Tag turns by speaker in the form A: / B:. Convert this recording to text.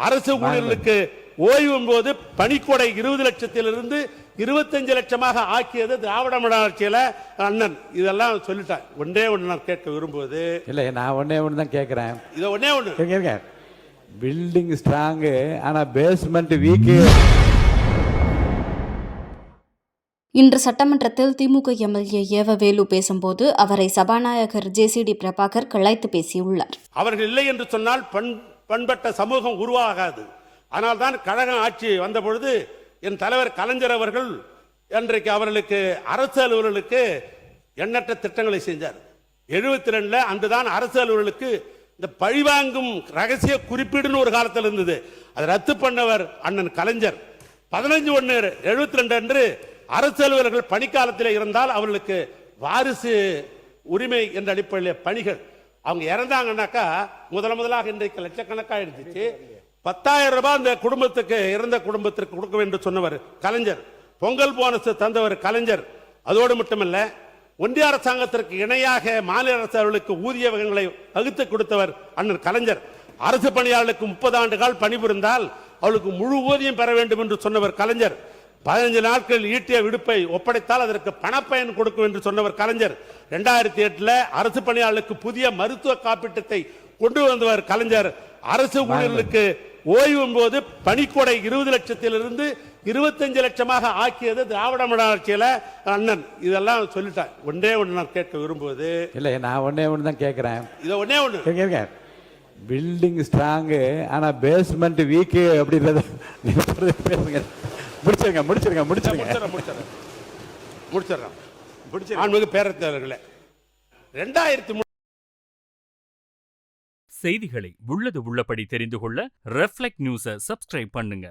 A: அரசு ஊழியர்களுக்கு ஓய்வும் போது பணிக்கொடை 20 லட்சத்திலிருந்து 25 லட்சமாக ஆக்கியது திராவிட மாடல் ஆட்சியில அண்ணன். இதெல்லாம் சொல்லிட்டான். ஒன்றே ஒன்று நான் கேட்க விரும்புவது
B: இல்ல, நான் ஒன்னே ஒன்று தான் கேட்கிறேன்.
A: இது ஒன்னே ஒன்று.
B: பில்டிங் ஸ்ட்ராங், ஆனா பேஸ்மெண்ட் வீக்.
C: இன்று சட்டமன்றத்தில் திமுக எம்எல்ஏ ஏவவேலு பேசும்போது அவரை சபாநாயகர் ஜேசிடி பிரபாகர் கலாய்த்து பேசியுள்ளார்.
A: அவர்கள் இல்லை என்று சொன்னால் பண்பட்ட சமூகம் உருவாகாது. அதனால்தான் கழகம் ஆட்சி வந்த பொழுது என் தலைவர் கலைஞர் அவர்கள் இன்றைக்கு அவர்களுக்கு அரசு அலுவலர்களுக்கு எண்ணற்ற திட்டங்களை செஞ்சார். 72 அன்றுதான் அரசு அலுவலர்களுக்கு இந்த பழிவாங்கும் ரகசிய குறிப்பீடுன்னு ஒரு காலத்தில் இருந்தது. அதை ரத்து பண்ணவர் அண்ணன் கலைஞர். 15/1/72 அன்று அரசு அலுவலர்கள் பணிக்காலத்தில் இருந்தால் அவர்களுக்கு வாரிசு உரிமை என்ற அடிப்படையில் பணிகள் அவங்க இறந்தாங்கன்னாக்கா முதலாக இன்றைக்கு லட்சக்கணக்காக இருந்துச்சு. 10,000 ரூபாய் அந்த குடும்பத்துக்கு, இறந்த குடும்பத்திற்கு கொடுக்க வேண்டும் சொன்னவர் கலைஞர். பொங்கல் போனஸ் தந்தவர் கலைஞர். அதோடு மட்டுமல்ல, ஒன்றிய அரசாங்கத்திற்கு இணையாக மாநில அரசுகளுக்கு ஊதிய வகைகளை வகுத்து கொடுத்தவர் அண்ணன் கலைஞர். அரசு பணியாளர்களுக்கு 30 ஆண்டுகள் பணிபுரிந்தால் அவளுக்கு முழு ஊதியம் பெற வேண்டும் என்று சொன்னவர் கலைஞர். 15 நாட்கள் ஈட்டிய விடுப்பை ஒப்படைத்தால் அதற்கு பணப்பயன் கொடுக்கும் என்று சொன்னவர் கலைஞர். 2008 அரசு பணியாளர்களுக்கு புதிய மருத்துவ காப்பீட்டத்தை கொண்டு வந்தவர் கலைஞர். அரசு ஊழியர்களுக்கு ஓய்வும் போது பணிக்கொடை 20 லட்சத்திலிருந்து 25 லட்சமாக ஆக்கியது திராவிட மாடல் ஆட்சியில அண்ணன். இதெல்லாம் சொல்லிட்டான். ஒன்றே ஒன்று நான் கேட்க விரும்புவது
B: இல்ல, நான் ஒன்னே ஒன்று தான் கேட்கிறேன்.
A: இது ஒன்னே ஒன்று.
B: பில்டிங் ஸ்ட்ராங், ஆனா பேஸ்மெண்ட் வீக் அப்படின்றது பேசுங்க. முடிச்சிருங்க. பேரத்தவர்களே, 2003
D: செய்திகளை உள்ளது உள்ளபடி தெரிந்து கொள்ள ரெஃப்ளெக்ட் நியூஸை சப்ஸ்கிரைப் பண்ணுங்க.